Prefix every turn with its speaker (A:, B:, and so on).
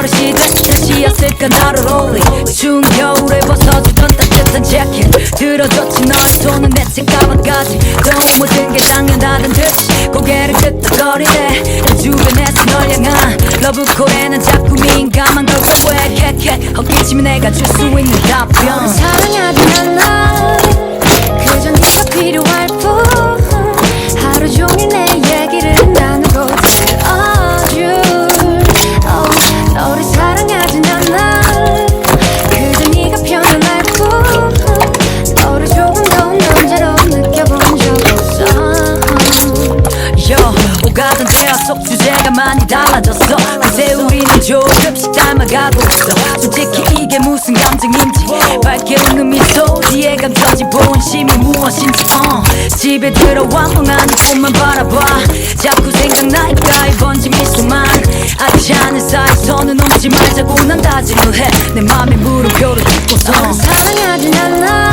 A: 버릇이 된 탓이었을까 나를 올리 추운 겨울에 벗어주던 따뜻한 재킷 들어줬지 너의 손은 내 책가방까지 너무 모든 게 당연하던 듯이 고개를 끄덕거리네 내 주변에서 널 향한 러브콜에는 자꾸 민감한 걸까 왜 캐캐 헛기침이 내가 줄 수 있는 답변
B: 사랑하지 않아 그저 네가 필요할 뿐 하루 종일 내 얘기를 나누고 들어줄 너를 사랑하진 않아 그저 네가 편안할 뿐 너를 조금 더 남자로 느껴본 적 없어
A: 오가던 대화 속 주제가 많이 달라졌어 그새 우리는 조금씩 닮아가고 있어 솔직히 이게 무슨 감정인지 밝게 웃는 미소 뒤에 감춰진 본심이 무엇인지 집에 들어와 멍하니 꽃만 바라봐 자꾸 생각나니까 이 번진 미소만 아지 않은 사이 손은 옮지 말자고 난 다짐을 해 내 맘에 물음표를 찍고서
B: 사랑하진 않아